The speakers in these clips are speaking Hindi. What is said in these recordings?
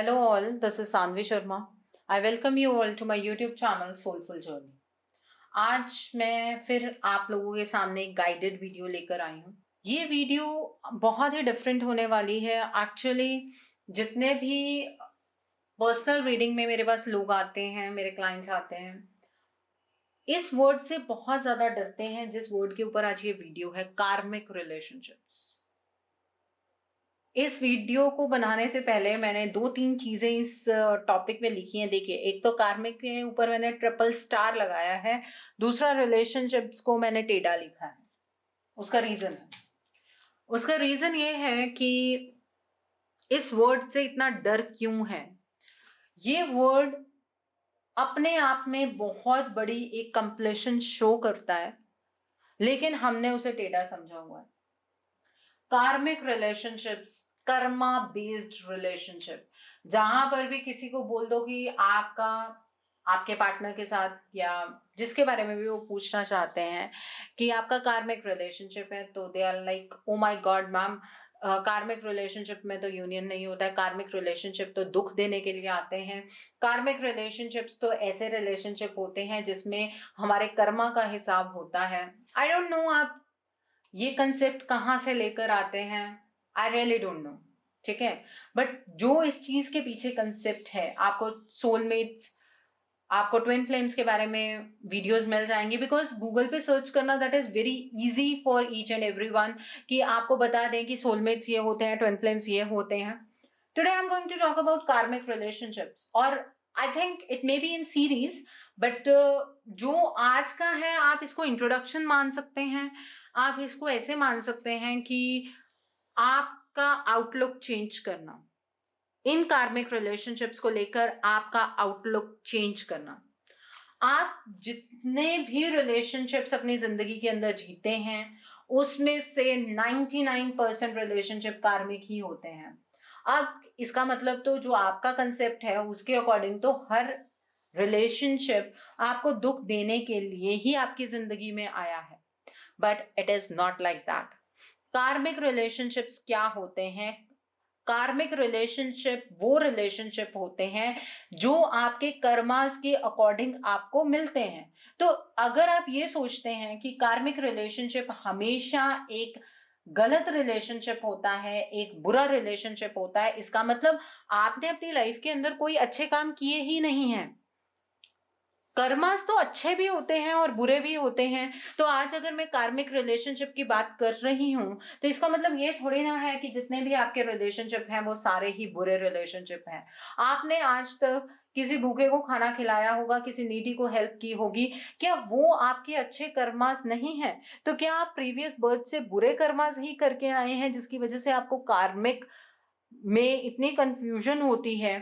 Hello all, this is Sanvi Sharma. I welcome you all to my YouTube channel Soulful Journey. आज मैं फिर आप लोगों के सामने एक गाइडेड वीडियो लेकर आई हूँ। ये वीडियो बहुत ही डिफरेंट होने वाली है। एक्चुअली जितने भी पर्सनल रीडिंग में मेरे पास लोग आते हैं, मेरे क्लाइंट्स आते हैं, इस वर्ड से बहुत ज़्यादा डरते हैं जिस वर्ड के ऊपर आज ये वीडियो है, कार्मिक रिलेशनशिप्स। इस वीडियो को बनाने से पहले मैंने 2-3 चीज़ें इस टॉपिक में लिखी हैं। देखिए, एक तो कार्मिक के ऊपर मैंने ट्रिपल स्टार लगाया है, दूसरा रिलेशनशिप्स को मैंने टेढ़ा लिखा है। उसका रीज़न ये है कि इस वर्ड से इतना डर क्यों है। ये वर्ड अपने आप में बहुत बड़ी एक कंप्लीशन शो करता है, लेकिन हमने उसे टेढ़ा समझा हुआ है। कार्मिक रिलेशनशिप्स, कर्मा बेस्ड रिलेशनशिप, जहां पर भी किसी को बोल दो कि आपके पार्टनर के साथ या जिसके बारे में भी वो पूछना चाहते हैं कि आपका कार्मिक रिलेशनशिप है, तो they are like, oh my god ma'am, karmic relationship में तो यूनियन नहीं होता है, कार्मिक रिलेशनशिप तो दुख देने के लिए आते हैं, कार्मिक रिलेशनशिप्स तो ऐसे रिलेशनशिप होते हैं जिसमें हमारे कर्मा का हिसाब होता है। आई डोंट नो आप ये कंसेप्ट कहाँ से लेकर आते हैं, आई रियली डोंट नो, ठीक है। बट जो इस चीज के पीछे कंसेप्ट है, आपको सोलमेट्स, आपको ट्विन फ्लेम्स के बारे में वीडियोस मिल जाएंगे, बिकॉज गूगल पे सर्च करना that is very easy for each and everyone कि आपको बता दें कि सोलमेट्स ये होते हैं, ट्विन फ्लेम्स ये होते हैं। Today I am going to talk about karmic relationships, और I think it may be in series, but जो आज का है आप इसको इंट्रोडक्शन मान सकते हैं। आप इसको ऐसे मान सकते हैं कि आपका आउटलुक चेंज करना, इन कार्मिक रिलेशनशिप्स को लेकर आपका आउटलुक चेंज करना। आप जितने भी रिलेशनशिप्स अपनी जिंदगी के अंदर जीते हैं, उसमें से 99% रिलेशनशिप कार्मिक ही होते हैं। अब इसका मतलब तो जो आपका कंसेप्ट है उसके अकॉर्डिंग तो हर रिलेशनशिप आपको दुख देने के लिए ही आपकी जिंदगी में आया है, but it is not like that. कार्मिक रिलेशनशिप्स क्या होते हैं? कार्मिक रिलेशनशिप वो रिलेशनशिप होते हैं जो आपके कर्मास के अकॉर्डिंग आपको मिलते हैं। तो अगर आप ये सोचते हैं कि कार्मिक रिलेशनशिप हमेशा एक गलत रिलेशनशिप होता है, एक बुरा रिलेशनशिप होता है, इसका मतलब आपने अपनी लाइफ के अंदर कोई अच्छे काम किए ही नहीं हैं। कर्मास तो अच्छे भी होते हैं और बुरे भी होते हैं। तो आज अगर मैं कार्मिक रिलेशनशिप की बात कर रही हूं, तो इसका मतलब ये थोड़ी ना है कि जितने भी आपके रिलेशनशिप हैं वो सारे ही बुरे रिलेशनशिप हैं। आपने आज तक किसी भूखे को खाना खिलाया होगा, किसी नीडी को हेल्प की होगी, क्या वो आपके अच्छे कर्मास नहीं है? तो क्या आप प्रीवियस बर्थ से बुरे कर्मास ही करके आए हैं, जिसकी वजह से आपको कार्मिक में इतनी कंफ्यूजन होती है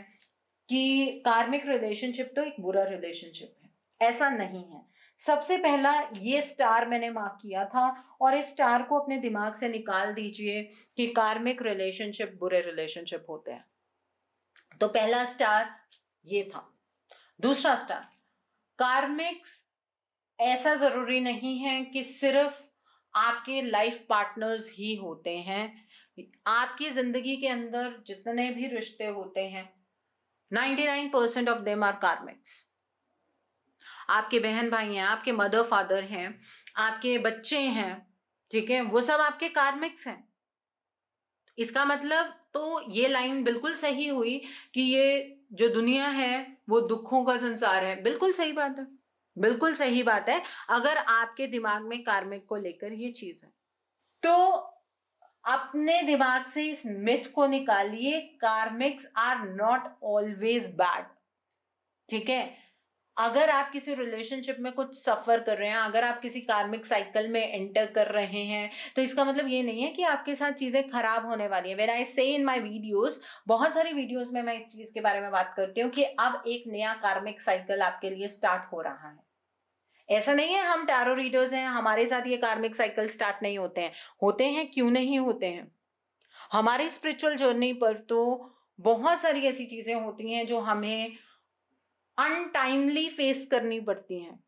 कि कार्मिक रिलेशनशिप तो एक बुरा रिलेशनशिप है? ऐसा नहीं है। सबसे पहला ये स्टार मैंने मार्क किया था, और इस स्टार को अपने दिमाग से निकाल दीजिए कि कार्मिक रिलेशनशिप बुरे रिलेशनशिप होते हैं। तो पहला स्टार ये था। दूसरा स्टार, कार्मिक्स ऐसा जरूरी नहीं है कि सिर्फ आपके लाइफ पार्टनर्स ही होते हैं। आपकी जिंदगी के अंदर जितने भी रिश्ते होते हैं, 99% ऑफ देम आर कार्मिक्स। आपके बहन भाई हैं, आपके मदर फादर हैं, आपके बच्चे हैं, ठीक है, वो सब आपके कार्मिक्स हैं। इसका मतलब तो ये लाइन बिल्कुल सही हुई कि ये जो दुनिया है वो दुखों का संसार है। बिल्कुल सही बात है, बिल्कुल सही बात है, अगर आपके दिमाग में कार्मिक को लेकर ये चीज है। तो अपने दिमाग से इस मिथ को निकालिए, karmics are not always bad, ठीक है। अगर आप किसी रिलेशनशिप में कुछ सफर कर रहे हैं, अगर आप किसी कार्मिक साइकिल में एंटर कर रहे हैं, तो इसका मतलब ये नहीं है कि आपके साथ चीजें खराब होने वाली है। व्हेन आई से इन माय वीडियोस, बहुत सारी वीडियोस में मैं इस चीज के बारे में बात करती हूँ कि अब एक नया कार्मिक साइकिल आपके लिए स्टार्ट हो रहा है। ऐसा नहीं है हम टैरो रीडर्स हैं, हमारे साथ ये कार्मिक साइकिल स्टार्ट नहीं होते हैं। होते हैं, क्यों नहीं होते हैं। हमारी स्पिरिचुअल जर्नी पर तो बहुत सारी ऐसी चीजें होती हैं जो हमें अनटाइमली फेस करनी पड़ती हैं।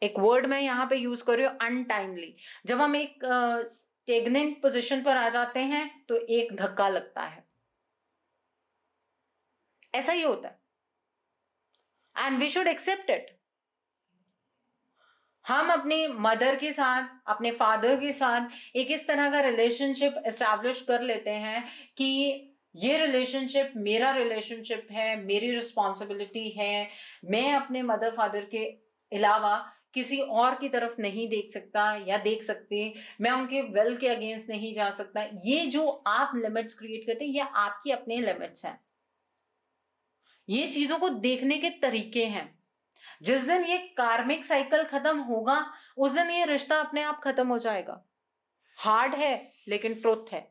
एक वर्ड मैं यहां पे यूज कर रही हूं, अनटाइमली। जब हम एक स्टेगनेंट पोजीशन पर आ जाते हैं तो एक धक्का लगता है। ऐसा ही होता है and we should accept it. हम अपनी मदर के साथ, अपने फादर के साथ एक इस तरह का रिलेशनशिप एस्टैब्लिश कर लेते हैं कि ये रिलेशनशिप मेरा रिलेशनशिप है, मेरी रिस्पॉन्सिबिलिटी है, मैं अपने मदर फादर के अलावा किसी और की तरफ नहीं देख सकता या देख सकती, मैं उनके वेल के अगेंस्ट नहीं जा सकता। ये जो आप लिमिट्स क्रिएट करते हैं, ये आपकी अपने लिमिट्स हैं, ये चीजों को देखने के तरीके हैं। जिस दिन ये कार्मिक साइकिल खत्म होगा, उस दिन ये रिश्ता अपने आप खत्म हो जाएगा। हार्ड है लेकिन ट्रुथ है।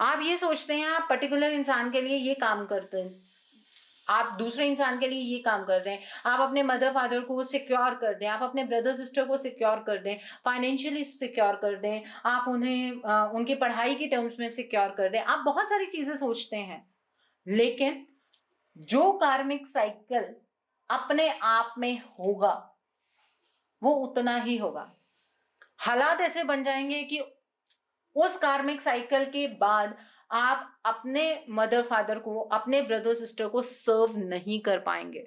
आप ये सोचते हैं आप पर्टिकुलर इंसान के लिए ये काम करते हैं, आप दूसरे इंसान के लिए ये काम कर रहे हैं, आप अपने मदर फादर को सिक्योर कर दें, आप अपने ब्रदर सिस्टर को सिक्योर कर दें, फाइनेंशियली सिक्योर कर दें, आप उन्हें उनकी पढ़ाई के टर्म्स में सिक्योर कर दें, आप बहुत सारी चीजें सोचते हैं। लेकिन जो कार्मिक साइकिल अपने आप में होगा वो उतना ही होगा। हालात ऐसे बन जाएंगे कि उस कार्मिक साइकिल के बाद आप अपने मदर फादर को, अपने ब्रदर सिस्टर को सर्व नहीं कर पाएंगे।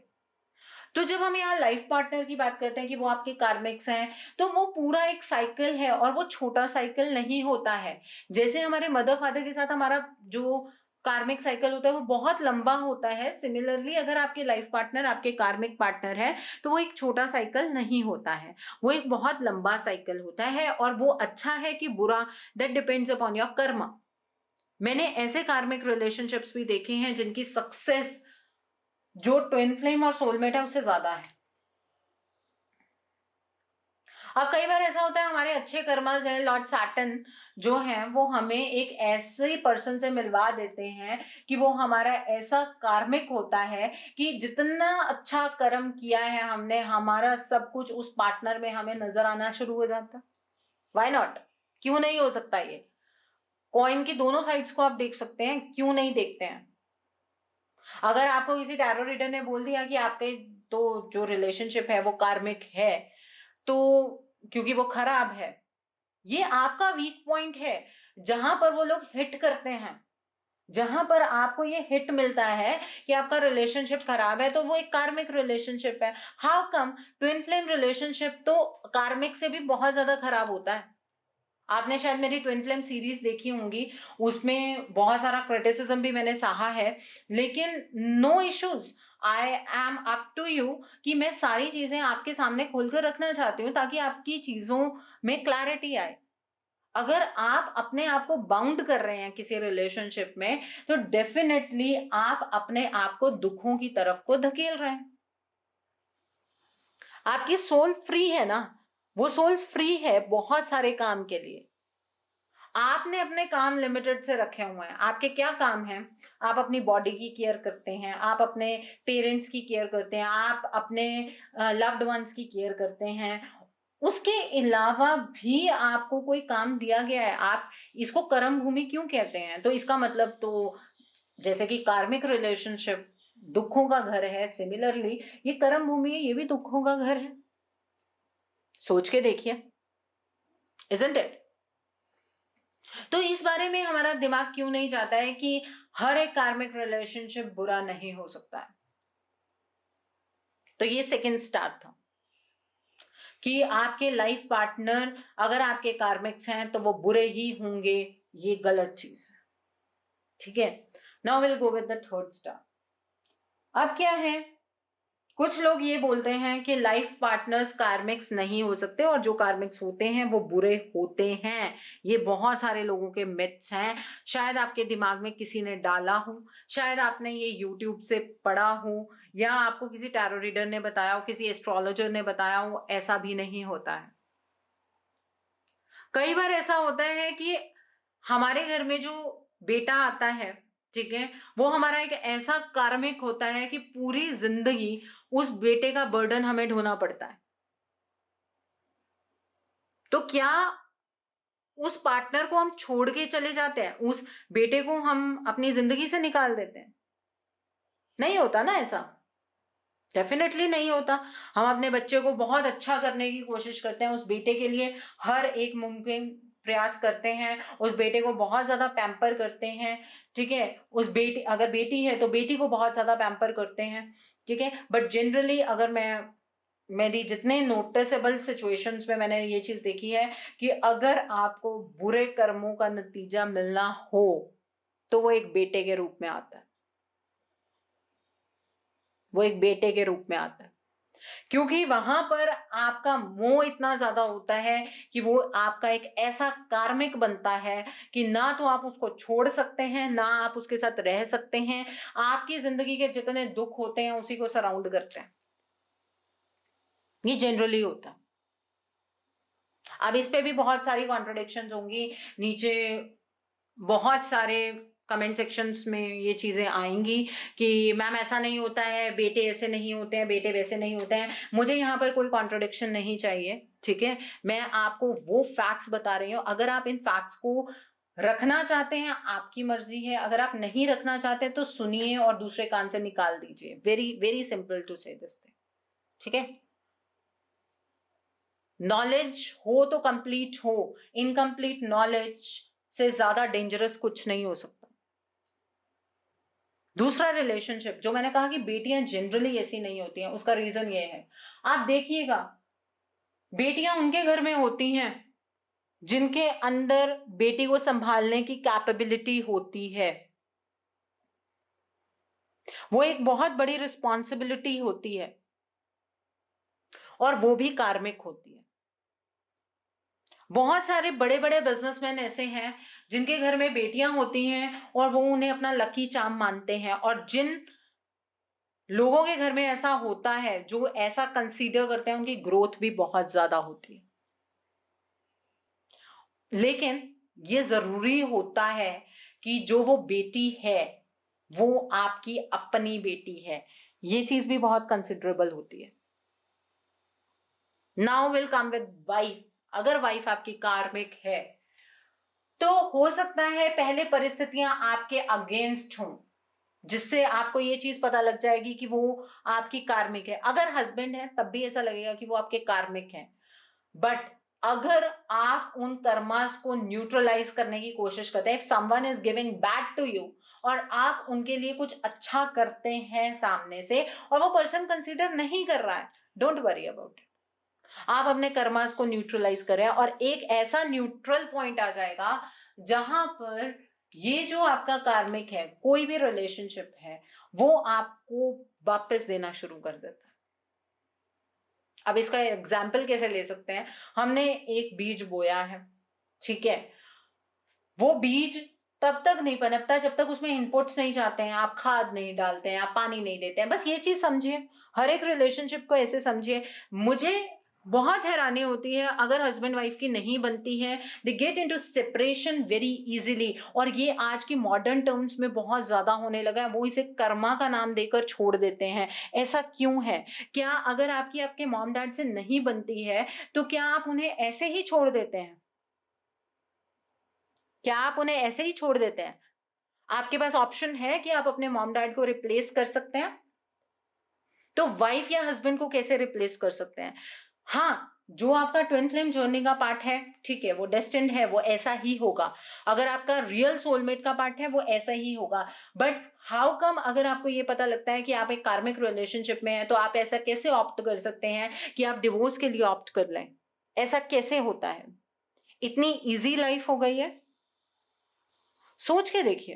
तो जब हम यहाँ लाइफ पार्टनर की बात करते हैं कि वो आपके कार्मिक्स हैं, तो वो पूरा एक साइकिल है और वो छोटा साइकिल नहीं होता है। जैसे हमारे मदर फादर के साथ हमारा जो कार्मिक साइकिल होता है वो बहुत लंबा होता है, सिमिलरली अगर आपके लाइफ पार्टनर आपके कार्मिक पार्टनर है तो वो एक छोटा साइकिल नहीं होता है, वो एक बहुत लंबा साइकिल होता है। और वो अच्छा है कि बुरा, that depends upon your Karma. मैंने ऐसे कार्मिक रिलेशनशिप्स भी देखे हैं जिनकी सक्सेस जो ट्विन फ्लेम और सोलमेट है उससे ज्यादा है। अब कई बार ऐसा होता है हमारे अच्छे कर्मास हैं, लॉर्ड सैटर्न जो हैं वो हमें एक ऐसे पर्सन से मिलवा देते हैं कि वो हमारा ऐसा कार्मिक होता है कि जितना अच्छा कर्म किया है हमने, हमारा सब कुछ उस पार्टनर में हमें नजर आना शुरू हो जाता है। Why not? क्यों नहीं हो सकता? ये कॉइन की दोनों साइड्स को आप देख सकते हैं, क्यों नहीं देखते हैं? अगर आपको किसी टैरो रीडर ने बोल दिया कि आपके तो जो रिलेशनशिप है वो कार्मिक है, तो क्योंकि वो खराब है, ये आपका वीक पॉइंट है। जहां पर वो लोग हिट करते हैं, जहां पर आपको ये हिट मिलता है कि आपका रिलेशनशिप खराब है, तो वो एक कार्मिक रिलेशनशिप है। How come? Twin flame relationship तो कार्मिक से भी बहुत ज्यादा खराब होता है। आपने शायद मेरी ट्विन फ्लेम सीरीज देखी होंगी, उसमें बहुत सारा क्रिटिसिज्म भी मैंने सहा है, लेकिन no issues, I am up to you कि मैं सारी चीजें आपके सामने खोलकर रखना चाहती हूँ ताकि आपकी चीजों में क्लैरिटी आए। अगर आप अपने आप को बाउंड कर रहे हैं किसी रिलेशनशिप में, तो डेफिनेटली आप अपने आप को दुखों की तरफ को धकेल रहे हैं। आपकी सोल फ्री है ना, वो सोल फ्री है बहुत सारे काम के लिए। आपने अपने काम लिमिटेड से रखे हुए हैं। आपके क्या काम हैं? आप अपनी बॉडी की केयर करते हैं, आप अपने पेरेंट्स की केयर करते हैं, आप अपने लव्ड वंस की केयर करते हैं। उसके अलावा भी आपको कोई काम दिया गया है। आप इसको कर्म भूमि क्यों कहते हैं? तो इसका मतलब तो जैसे कि कार्मिक रिलेशनशिप दुखों का घर है, सिमिलरली ये कर्म भूमि है, ये भी दुखों का घर है। सोच के देखिए, इजंट इट? तो इस बारे में हमारा दिमाग क्यों नहीं जाता है कि हर एक कार्मिक रिलेशनशिप बुरा नहीं हो सकता है? तो ये सेकंड स्टार था कि आपके लाइफ पार्टनर अगर आपके कार्मिक्स हैं तो वो बुरे ही होंगे, ये गलत चीज है। ठीक है, now will go with the third star. अब क्या है, कुछ लोग ये बोलते हैं कि लाइफ पार्टनर्स कार्मिक्स नहीं हो सकते और जो कार्मिक्स होते हैं वो बुरे होते हैं। ये बहुत सारे लोगों के मिथ्स हैं। शायद आपके दिमाग में किसी ने डाला हो, शायद आपने ये यूट्यूब से पढ़ा हो, या आपको किसी टैरो रीडर ने बताया हो, किसी एस्ट्रोलॉजर ने बताया हो। ऐसा भी नहीं होता है। कई बार ऐसा होता है कि हमारे घर में जो बेटा आता है, ठीक है, वो हमारा एक ऐसा कार्मिक होता है कि पूरी जिंदगी उस बेटे का बर्डन हमें ढोना पड़ता है। तो क्या उस पार्टनर को हम छोड़ के चले जाते हैं, उस बेटे को हम अपनी जिंदगी से निकाल देते हैं? नहीं होता ना ऐसा, डेफिनेटली नहीं होता। हम अपने बच्चे को बहुत अच्छा करने की कोशिश करते हैं, उस बेटे के लिए हर एक मुमकिन प्रयास करते हैं, उस बेटे को बहुत ज़्यादा पैम्पर करते हैं, ठीक है? उस बेटी अगर बेटी है तो बेटी को बहुत ज़्यादा पैम्पर करते हैं, ठीक है? बट जनरली अगर मेरी जितने नोटिसेबल सिचुएशंस में मैंने ये चीज़ देखी है कि अगर आपको बुरे कर्मों का नतीजा मिलना हो, तो वो एक बेटे के रूप में आता है। वो एक बेटे के रूप में आता है। क्योंकि वहां पर आपका मोह इतना ज्यादा होता है कि वो आपका एक ऐसा कार्मिक बनता है कि ना तो आप उसको छोड़ सकते हैं, ना आप उसके साथ रह सकते हैं। आपकी जिंदगी के जितने दुख होते हैं उसी को सराउंड करते हैं। ये जनरली होता है। अब इस पे भी बहुत सारी कॉन्ट्रडिक्शंस होंगी, नीचे बहुत सारे कमेंट सेक्शंस में ये चीजें आएंगी कि मैम ऐसा नहीं होता है, बेटे ऐसे नहीं होते हैं, बेटे वैसे नहीं होते हैं। मुझे यहाँ पर कोई कॉन्ट्रडिक्शन नहीं चाहिए, ठीक है? मैं आपको वो फैक्ट्स बता रही हूँ। अगर आप इन फैक्ट्स को रखना चाहते हैं, आपकी मर्जी है। अगर आप नहीं रखना चाहते तो सुनिए और दूसरे कान से निकाल दीजिए। वेरी वेरी सिंपल टू से दिस थिंग, ठीक है? नॉलेज हो तो कंप्लीट हो, इनकम्प्लीट नॉलेज से ज्यादा डेंजरस कुछ नहीं हो सकता। दूसरा रिलेशनशिप, जो मैंने कहा कि बेटियां जनरली ऐसी नहीं होती हैं, उसका रीजन ये है, आप देखिएगा बेटियां उनके घर में होती हैं जिनके अंदर बेटी को संभालने की कैपेबिलिटी होती है। वो एक बहुत बड़ी रिस्पॉन्सिबिलिटी होती है और वो भी कार्मिक होती है। बहुत सारे बड़े बड़े बिजनेसमैन ऐसे हैं जिनके घर में बेटियां होती हैं और वो उन्हें अपना लकी चार्म मानते हैं, और जिन लोगों के घर में ऐसा होता है, जो ऐसा कंसीडर करते हैं, उनकी ग्रोथ भी बहुत ज्यादा होती है। लेकिन ये जरूरी होता है कि जो वो बेटी है वो आपकी अपनी बेटी है, ये चीज भी बहुत कंसिडरेबल होती है। Now will come with wife. अगर वाइफ आपकी कार्मिक है तो हो सकता है पहले परिस्थितियां आपके अगेंस्ट हों, जिससे आपको ये चीज पता लग जाएगी कि वो आपकी कार्मिक है। अगर हस्बैंड है तब भी ऐसा लगेगा कि वो आपके कार्मिक हैं। बट अगर आप उन कर्मास को न्यूट्रलाइज करने की कोशिश करते हैं, if someone is giving bad to you और आप उनके लिए कुछ अच्छा करते हैं सामने से और वो पर्सन कंसीडर नहीं कर रहा है, डोंट वरी अबाउट इट। आप अपने कर्मास को न्यूट्रलाइज करें और एक ऐसा न्यूट्रल पॉइंट आ जाएगा जहां पर ये जो आपका कार्मिक है, कोई भी रिलेशनशिप है, वो आपको वापस देना शुरू कर देता है। अब इसका एग्जाम्पल कैसे ले सकते हैं? हमने एक बीज बोया है, ठीक है? वो बीज तब तक नहीं पनपता जब तक उसमें इनपुट्स नहीं जाते हैं, आप खाद नहीं डालते हैं, आप पानी नहीं देते हैं। बस ये चीज समझिए, हर एक रिलेशनशिप को ऐसे समझिए। मुझे बहुत हैरानी होती है अगर हस्बैंड वाइफ की नहीं बनती है, they get into separation very easily, और ये आज की मॉडर्न टर्म्स में बहुत ज्यादा होने लगा है। वो इसे कर्मा का नाम देकर छोड़ देते हैं। ऐसा क्यों है? क्या अगर आपकी आपके मॉम डैड से नहीं बनती है तो क्या आप उन्हें ऐसे ही छोड़ देते हैं? क्या आप उन्हें ऐसे ही छोड़ देते हैं? आपके पास ऑप्शन है कि आप अपने मॉम डैड को रिप्लेस कर सकते हैं। तो वाइफ या हस्बैंड को कैसे रिप्लेस कर सकते हैं? हाँ, जो आपका ट्विन फ्लेम जर्नी का पार्ट है, ठीक है, वो डेस्टिन्ड है, वो ऐसा ही होगा। अगर आपका रियल सोलमेट का पार्ट है, वो ऐसा ही होगा। बट हाउ कम, अगर आपको ये पता लगता है कि आप एक कार्मिक रिलेशनशिप में हैं, तो आप ऐसा कैसे ऑप्ट कर सकते हैं कि आप डिवोर्स के लिए ऑप्ट कर लें? ऐसा कैसे होता है? इतनी इजी लाइफ हो गई है, सोच के देखिए।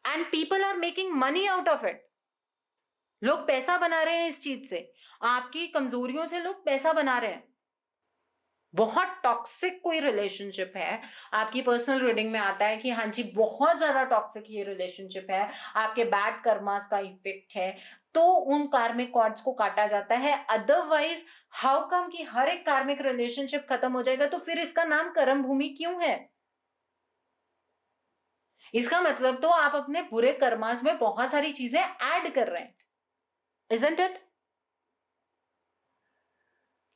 And people are making money out of it. लोग पैसा बना रहे हैं इस चीज से, आपकी कमजोरियों से लोग पैसा बना रहे हैं। बहुत टॉक्सिक कोई रिलेशनशिप है, आपकी पर्सनल रीडिंग में आता है कि हाँ जी बहुत ज्यादा टॉक्सिक ये रिलेशनशिप है, आपके बैड कर्मास का इफेक्ट है, तो उन कार्मिक कॉर्ड्स को काटा जाता है। अदरवाइज हाउ कम कि हर एक कार्मिक रिलेशनशिप खत्म हो जाएगा? तो फिर इसका नाम कर्म भूमि क्यों है? इसका मतलब तो आप अपने बुरे कर्मास में बहुत सारी चीजें ऐड कर रहे हैं, इजंट इट?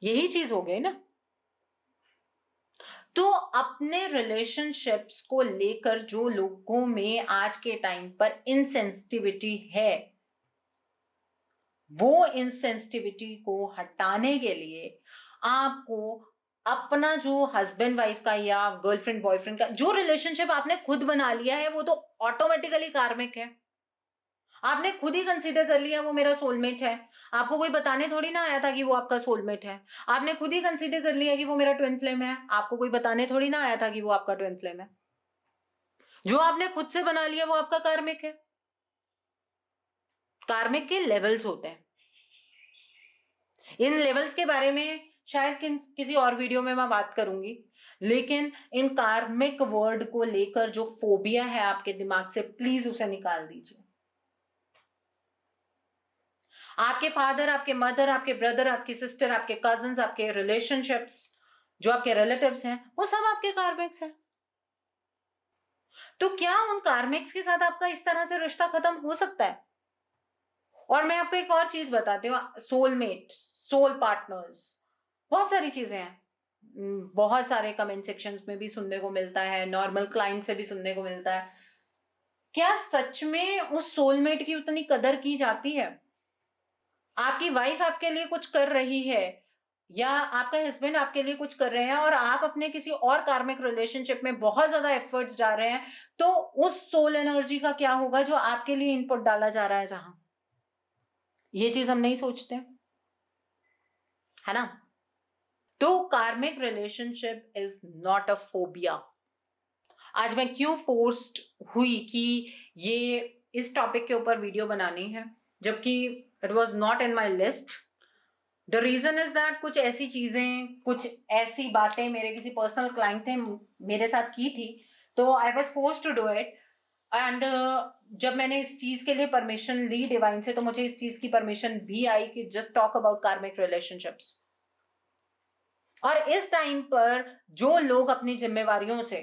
यही चीज हो गई ना। तो अपने रिलेशनशिप्स को लेकर जो लोगों में आज के टाइम पर इनसेंसिटिविटी है, वो इनसेंसिटिविटी को हटाने के लिए आपको अपना जो हस्बैंड वाइफ का या गर्लफ्रेंड बॉयफ्रेंड का जो रिलेशनशिप आपने खुद बना लिया है, वो तो ऑटोमेटिकली कार्मिक है। आपने खुद ही कंसीडर कर लिया वो मेरा सोलमेट है। आपको कोई बताने थोड़ी ना आया था कि वो आपका सोलमेट है। आपने खुद ही कंसीडर कर लिया कि वो मेरा ट्विन फ्लेम है। आपको कोई बताने थोड़ी ना आया था कि वो आपका ट्विन फ्लेम है। जो आपने खुद से बना लिया वो आपका कार्मिक है। कार्मिक के लेवल्स होते हैं। इन लेवल्स के बारे में शायद किसी और वीडियो में मैं बात करूंगी, लेकिन इन कार्मिक वर्ड को लेकर जो फोबिया है आपके दिमाग से, प्लीज उसे निकाल दीजिए। आपके फादर, आपके मदर, आपके ब्रदर, आपकी सिस्टर, आपके कजिन्स, आपके रिलेशनशिप्स, जो आपके रिलेटिव्स हैं, वो सब आपके कार्मिक्स हैं। तो क्या उन कार्मिक्स के साथ आपका इस तरह से रिश्ता खत्म हो सकता है? और मैं आपको एक और चीज बताती हूँ, सोलमेट, सोल पार्टनर्स, बहुत सारी चीजें हैं। बहुत सारे कमेंट सेक्शंस में भी सुनने को मिलता है, नॉर्मल क्लाइंट से भी सुनने को मिलता है। क्या सच में उस सोलमेट की उतनी कदर की जाती है? आपकी वाइफ आपके लिए कुछ कर रही है या आपका हस्बैंड आपके लिए कुछ कर रहे हैं और आप अपने किसी और कार्मिक रिलेशनशिप में बहुत ज्यादा एफर्ट्स जा रहे हैं, तो उस सोल एनर्जी का क्या होगा जो आपके लिए इनपुट डाला जा रहा है जहां? ये चीज हम नहीं सोचते, है ना? तो कार्मिक relationship is not a phobia. आज मैं क्यों फोर्स्ड हुई कि ये इस टॉपिक के ऊपर वीडियो बनानी है, जबकि it was not in my list. The reason is that कुछ ऐसी चीजें, कुछ ऐसी बातें मेरे किसी पर्सनल क्लाइंट ने मेरे साथ की थी, तो I was force to do it. And जब मैंने इस चीज के लिए परमिशन ली डिवाइन से, तो मुझे इस चीज की परमिशन भी आई कि just talk about karmic relationships. और इस टाइम पर जो लोग अपनी जिम्मेवारियों से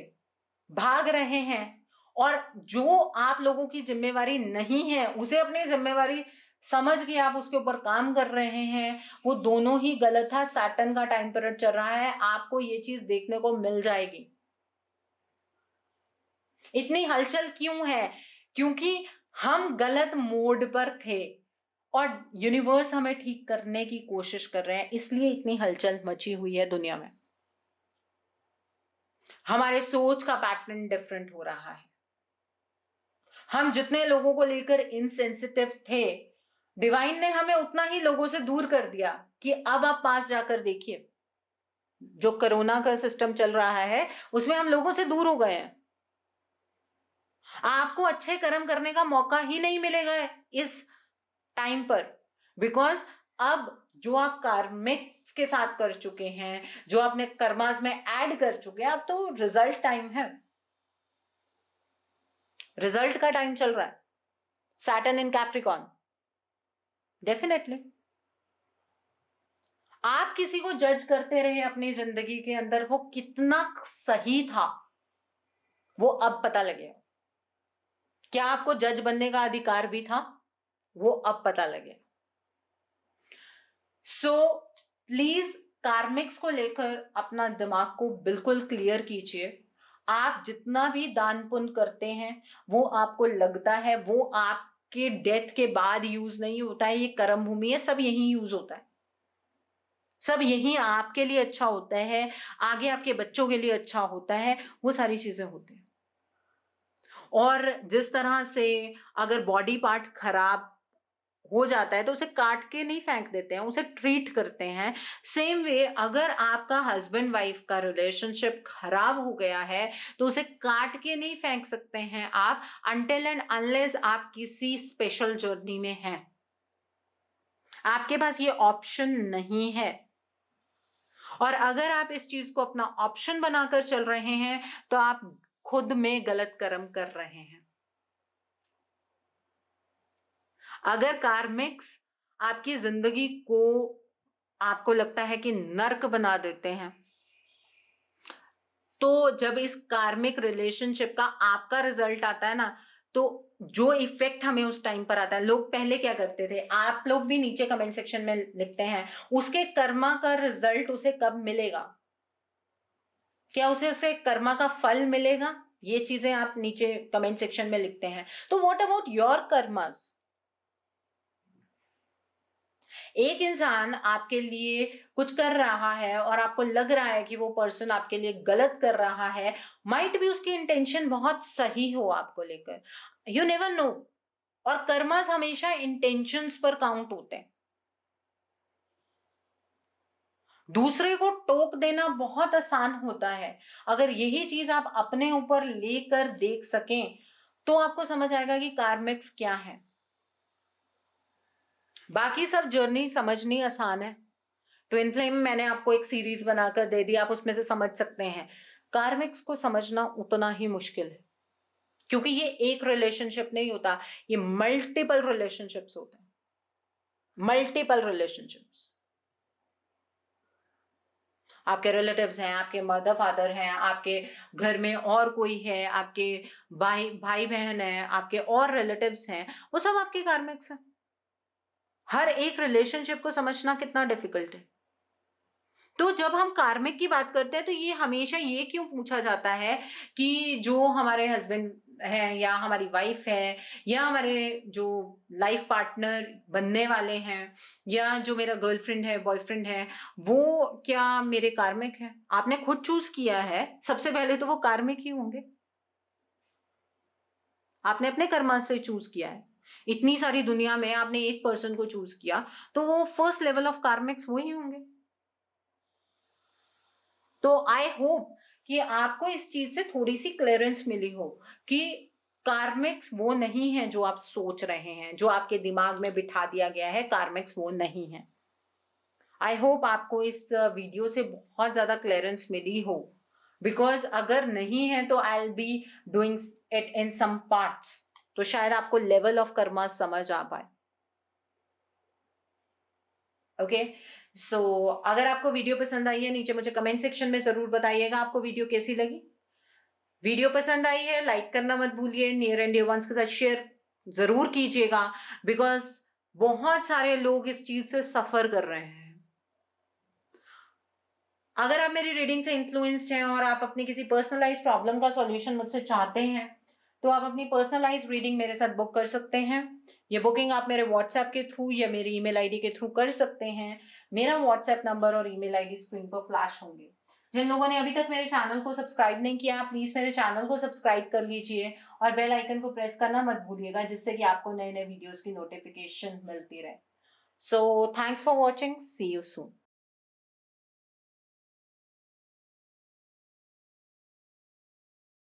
भाग रहे हैं और जो आप लोगों की जिम्मेवारी नहीं है उसे अपनी जिम्मेवारी समझ के आप उसके ऊपर काम कर रहे हैं, वो दोनों ही गलत है। सैटर्न का टाइम पीरियड चल रहा है, आपको ये चीज देखने को मिल जाएगी। इतनी हलचल क्यों है? क्योंकि हम गलत मोड पर थे और यूनिवर्स हमें ठीक करने की कोशिश कर रहे हैं, इसलिए इतनी हलचल मची हुई है दुनिया में। हमारे सोच का पैटर्न डिफरेंट हो रहा है। हम जितने लोगों को लेकर इनसेंसिटिव थे, डिवाइन ने हमें उतना ही लोगों से दूर कर दिया कि अब आप पास जाकर देखिए, जो कोरोना का सिस्टम चल रहा है उसमें हम लोगों से दूर हो गए हैं। आपको अच्छे कर्म करने का मौका ही नहीं मिलेगा इस टाइम पर, बिकॉज अब जो आप कार्मिक्स के साथ कर चुके हैं, जो आपने कर्मास में ऐड कर चुके हैं, अब तो रिजल्ट टाइम है। रिजल्ट का टाइम चल रहा है। सैटर्न इन कैप्रिकॉन, डेफिनेटली आप किसी को जज करते रहे अपनी जिंदगी के अंदर, वो कितना सही था वो अब पता लगेगा। क्या आपको जज बनने का अधिकार भी था, वो अब पता लगे। सो प्लीज कार्मिक्स को लेकर अपना दिमाग को बिल्कुल क्लियर कीजिए। आप जितना भी दान पुण्य करते हैं, वो आपको लगता है वो आपके डेथ के बाद यूज नहीं होता है, ये कर्म भूमि है, सब यही यूज होता है, सब यही आपके लिए अच्छा होता है, आगे आपके बच्चों के लिए अच्छा होता है, वो सारी चीजें होती हैं। और जिस तरह से अगर बॉडी पार्ट खराब हो जाता है तो उसे काट के नहीं फेंक देते हैं, उसे ट्रीट करते हैं। सेम वे अगर आपका हस्बैंड वाइफ का रिलेशनशिप खराब हो गया है तो उसे काट के नहीं फेंक सकते हैं आप, अनटिल एंड अनलेस आप किसी स्पेशल जर्नी में हैं। आपके पास ये ऑप्शन नहीं है। और अगर आप इस चीज को अपना ऑप्शन बनाकर चल रहे हैं तो आप खुद में गलत कर्म कर रहे हैं। अगर कार्मिक्स आपकी जिंदगी को आपको लगता है कि नर्क बना देते हैं, तो जब इस कार्मिक रिलेशनशिप का आपका रिजल्ट आता है ना, तो जो इफेक्ट हमें उस टाइम पर आता है, लोग पहले क्या करते थे, आप लोग भी नीचे कमेंट सेक्शन में लिखते हैं, उसके कर्मा का रिजल्ट उसे कब मिलेगा, क्या उसे कर्मा का फल मिलेगा, ये चीजें आप नीचे कमेंट सेक्शन में लिखते हैं। तो व्हाट अबाउट योर कर्मास? एक इंसान आपके लिए कुछ कर रहा है और आपको लग रहा है कि वो पर्सन आपके लिए गलत कर रहा है, माइट भी उसकी इंटेंशन बहुत सही हो आपको लेकर, यू नेवर नो। और कर्मास हमेशा इंटेंशंस पर काउंट होते हैं। दूसरे को टोक देना बहुत आसान होता है। अगर यही चीज आप अपने ऊपर लेकर देख सकें तो आपको समझ आएगा कि कार्मिक्स क्या है। बाकी सब जर्नी समझनी आसान है। ट्विन फ्लेम मैंने आपको एक सीरीज बनाकर दे दी, आप उसमें से समझ सकते हैं। कार्मिक्स को समझना उतना ही मुश्किल है, क्योंकि ये एक रिलेशनशिप नहीं होता, ये मल्टीपल रिलेशनशिप्स होते हैं, मल्टीपल रिलेशनशिप्स। आपके रिलेटिव्स हैं, आपके मदर फादर हैं, आपके घर में और कोई है, आपके भाई भाई बहन है, आपके और रिलेटिव्स हैं, वो सब आपके कार्मिक्स हैं। हर एक रिलेशनशिप को समझना कितना डिफिकल्ट है। तो जब हम कार्मिक की बात करते हैं तो ये हमेशा ये क्यों पूछा जाता है कि जो हमारे हस्बैंड हैं या हमारी वाइफ है या हमारे जो लाइफ पार्टनर बनने वाले हैं या जो मेरा गर्लफ्रेंड है बॉयफ्रेंड है, वो क्या मेरे कार्मिक है? आपने खुद चूज किया है, सबसे पहले तो वो कार्मिक ही होंगे। आपने अपने कर्मा से चूज किया है। इतनी सारी दुनिया में आपने एक पर्सन को चूज किया, तो वो फर्स्ट लेवल ऑफ कार्मिक्स वो ही होंगे। तो आई होप कि आपको इस चीज से थोड़ी सी क्लियरेंस मिली हो कि कार्मिक्स वो नहीं है जो आप सोच रहे हैं, जो आपके दिमाग में बिठा दिया गया है, कार्मिक्स वो नहीं है। आई होप आपको इस वीडियो से बहुत ज्यादा क्लियरेंस मिली हो, बिकॉज अगर नहीं है तो I will be doing it in some parts, तो शायद आपको लेवल ऑफ कर्मा समझ आ पाए। ओके, सो अगर आपको वीडियो पसंद आई है, नीचे मुझे कमेंट सेक्शन में जरूर बताइएगा आपको वीडियो कैसी लगी। वीडियो पसंद आई है लाइक करना मत भूलिए, नियर एंड डियर वंस के साथ शेयर जरूर कीजिएगा, बिकॉज बहुत सारे लोग इस चीज से सफर कर रहे हैं। अगर आप मेरी रीडिंग से इन्फ्लुएंस्ड हैं और आप अपनी किसी पर्सनलाइज प्रॉब्लम का सॉल्यूशन मुझसे चाहते हैं तो आप अपनी पर्सनलाइज रीडिंग मेरे साथ बुक कर सकते हैं। ये बुकिंग आप मेरे व्हाट्सएप के थ्रू या मेरी ईमेल आईडी के थ्रू कर सकते हैं। मेरा व्हाट्सएप नंबर और ईमेल आईडी स्क्रीन पर फ्लैश होंगे। जिन लोगों ने अभी तक मेरे चैनल को सब्सक्राइब नहीं किया, प्लीज मेरे चैनल को सब्सक्राइब कर लीजिए और बेल आइकन को प्रेस करना मत भूलिएगा, जिससे कि आपको नए नए वीडियोस की नोटिफिकेशन मिलती रहे। So thanks for watching, see you soon.